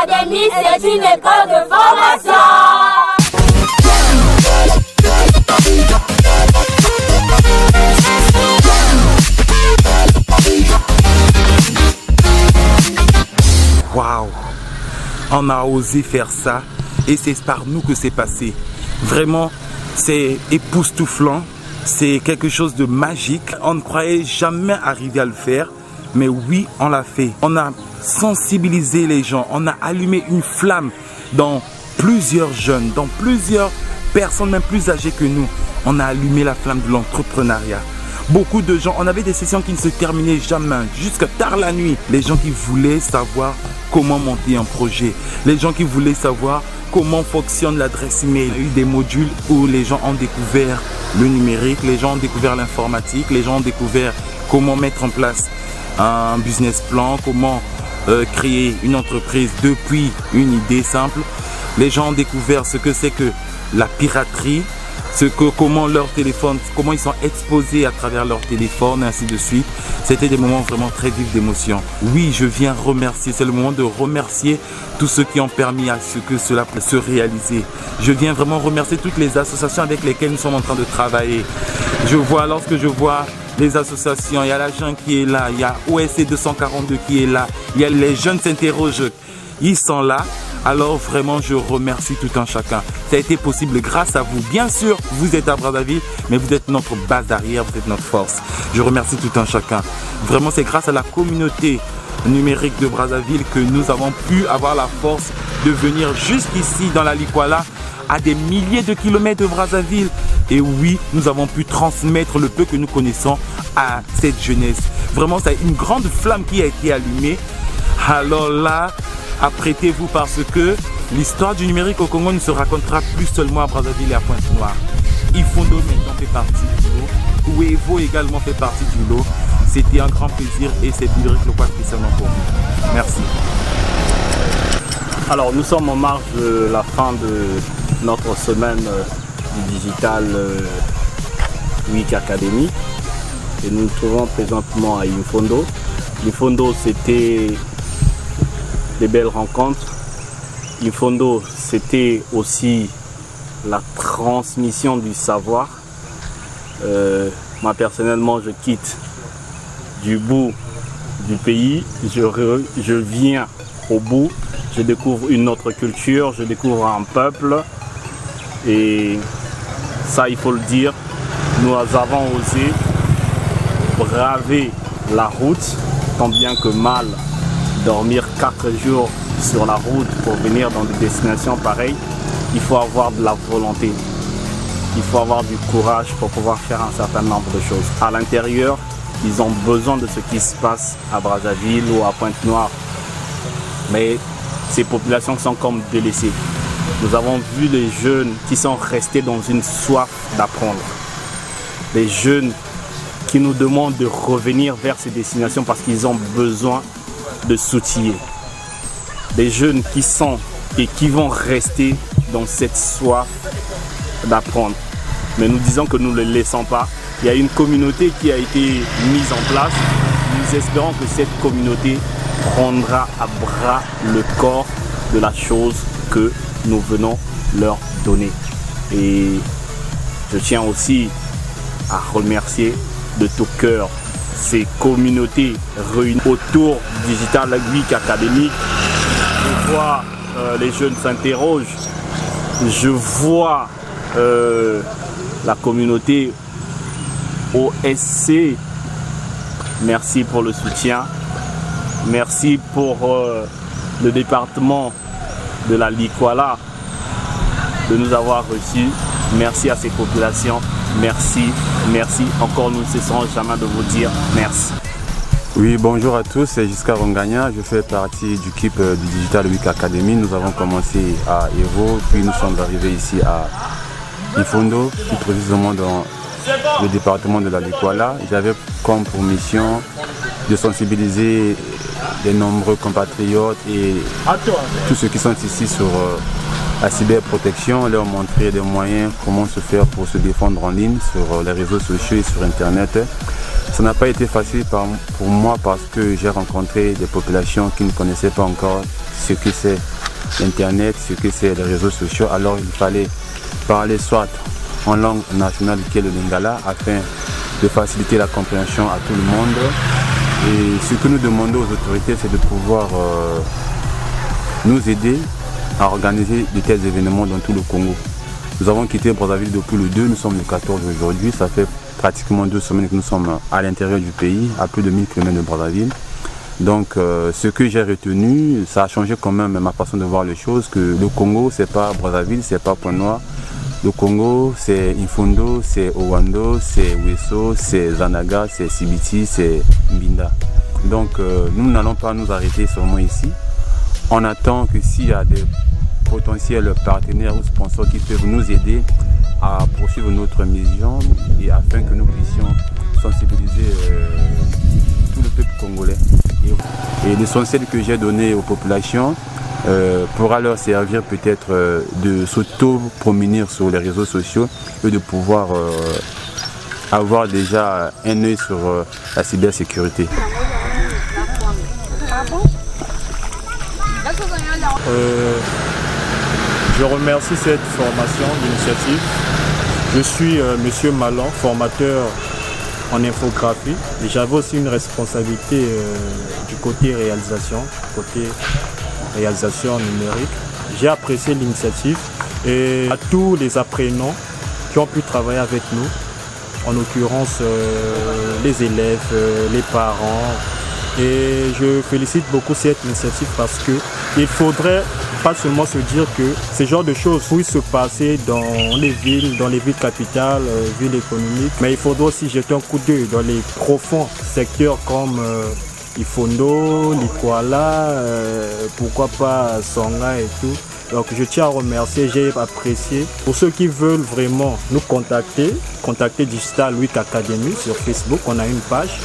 Academy, c'est une école de formation. Waouh, on a osé faire ça et c'est par nous que c'est passé. Vraiment, c'est époustouflant, c'est quelque chose de magique. On ne croyait jamais arriver à le faire, mais oui, on l'a fait. On a sensibilisé les gens, on a allumé une flamme dans plusieurs jeunes, dans plusieurs personnes même plus âgées que nous. On a allumé la flamme de l'entrepreneuriat. Beaucoup de gens, on avait des sessions qui ne se terminaient jamais, jusqu'à tard la nuit. Les gens qui voulaient savoir comment monter un projet, les gens qui voulaient savoir comment fonctionne l'adresse email. Il y a eu des modules où les gens ont découvert le numérique, les gens ont découvert l'informatique, les gens ont découvert comment mettre en place un business plan, comment créer une entreprise depuis une idée simple. Les gens ont découvert ce que c'est que la piraterie, comment leur téléphone, comment ils sont exposés à travers leur téléphone, et ainsi de suite. C'était des moments vraiment très vifs d'émotion. Oui, je viens remercier, c'est le moment de remercier tous ceux qui ont permis à ce que cela puisse se réaliser. Je viens vraiment remercier toutes les associations avec lesquelles nous sommes en train de travailler. Lorsque je vois les associations, il y a la Jeune qui est là, il y a OSC 242 qui est là, il y a les jeunes s'interrogent, ils sont là. Alors vraiment, je remercie tout un chacun. Ça a été possible grâce à vous. Bien sûr, vous êtes à Brazzaville, mais vous êtes notre base arrière, vous êtes notre force. Je remercie tout un chacun. Vraiment, c'est grâce à la communauté numérique de Brazzaville que nous avons pu avoir la force de venir jusqu'ici dans la Likwala, à des milliers de kilomètres de Brazzaville. Et oui, nous avons pu transmettre le peu que nous connaissons à cette jeunesse. Vraiment, c'est une grande flamme qui a été allumée. Alors là, apprêtez-vous parce que l'histoire du numérique au Congo ne se racontera plus seulement à Brazzaville et à Pointe-Noire. Ifondo maintenant fait partie du lot. Ouevo également fait partie du lot. C'était un grand plaisir et c'est Bildrick Lokwa spécialement pour nous. Merci. Alors nous sommes en marge de la fin de notre semaine du Digital Week Academy et nous nous trouvons présentement à Ifondo. Ifondo, c'était des belles rencontres. Ifondo, c'était aussi la transmission du savoir. Moi personnellement, je quitte du bout du pays, je viens au bout, je découvre une autre culture, je découvre un peuple et ça, il faut le dire, nous avons osé braver la route, tant bien que mal. Dormir 4 jours sur la route pour venir dans des destinations pareilles, il faut avoir de la volonté. Il faut avoir du courage pour pouvoir faire un certain nombre de choses. À l'intérieur, ils ont besoin de ce qui se passe à Brazzaville ou à Pointe-Noire. Mais ces populations sont comme délaissées. Nous avons vu les jeunes qui sont restés dans une soif d'apprendre. Les jeunes qui nous demandent de revenir vers ces destinations parce qu'ils ont besoin de s'outiller. Des jeunes qui sont et qui vont rester dans cette soif d'apprendre. Mais nous disons que nous ne le laissons pas. Il y a une communauté qui a été mise en place. Nous espérons que cette communauté prendra à bras le corps de la chose que nous venons leur donner. Et je tiens aussi à remercier de tout cœur ces communautés réunies autour du Digital Week Academy. Je vois les jeunes s'interrogent, je vois la communauté OSC. Merci pour le soutien, merci pour le département de la Likwala de nous avoir reçus. Merci à ces populations. Merci, merci. Encore, nous ne cesserons jamais de vous dire merci. Oui, bonjour à tous, c'est Giscard Rongagna. Je fais partie du équipe du Digital Week Academy. Nous avons commencé à Evo, puis nous sommes arrivés ici à Ifondo, plus précisément dans le département de la Likwala. J'avais comme pour mission de sensibiliser les nombreux compatriotes et tous ceux qui sont ici sur la cyberprotection, leur montrer des moyens, comment se faire pour se défendre en ligne sur les réseaux sociaux et sur Internet. Ça n'a pas été facile pour moi parce que j'ai rencontré des populations qui ne connaissaient pas encore ce que c'est Internet, ce que c'est les réseaux sociaux. Alors il fallait parler soit en langue nationale qui est le lingala afin de faciliter la compréhension à tout le monde. Et ce que nous demandons aux autorités, c'est de pouvoir nous aider à organiser de tels événements dans tout le Congo. Nous avons quitté Brazzaville depuis le 2, nous sommes le 14 aujourd'hui. Ça fait pratiquement 2 semaines que nous sommes à l'intérieur du pays, à plus de 1000 km de Brazzaville. Donc ce que j'ai retenu, ça a changé quand même ma façon de voir les choses, que le Congo, c'est pas Brazzaville, c'est pas Pointe-Noire. Le Congo, c'est Infondo, c'est Owando, c'est Wesso, c'est Zanaga, c'est Sibiti, c'est Mbinda. Donc nous n'allons pas nous arrêter seulement ici. On attend que s'il y a des potentiels partenaires ou sponsors qui peuvent nous aider à poursuivre notre mission et afin que nous puissions sensibiliser tout le peuple congolais. Et l'essentiel que j'ai donné aux populations pourra leur servir peut-être de s'auto-promener sur les réseaux sociaux et de pouvoir avoir déjà un œil sur la cybersécurité. Je remercie cette formation d'initiative. Je suis Monsieur Malan, formateur en infographie. Et j'avais aussi une responsabilité du côté réalisation numérique. J'ai apprécié l'initiative et à tous les apprenants qui ont pu travailler avec nous, en l'occurrence les élèves, les parents. Et je félicite beaucoup cette initiative parce qu'il faudrait pas seulement se dire que ce genre de choses puissent se passer dans les villes capitales, villes économiques, mais il faudrait aussi jeter un coup d'œil dans les profonds secteurs comme Ifondo, Likwala, pourquoi pas Songa et tout. Donc je tiens à remercier, j'ai apprécié. Pour ceux qui veulent vraiment nous contacter Digital Week Academy sur Facebook, on a une page.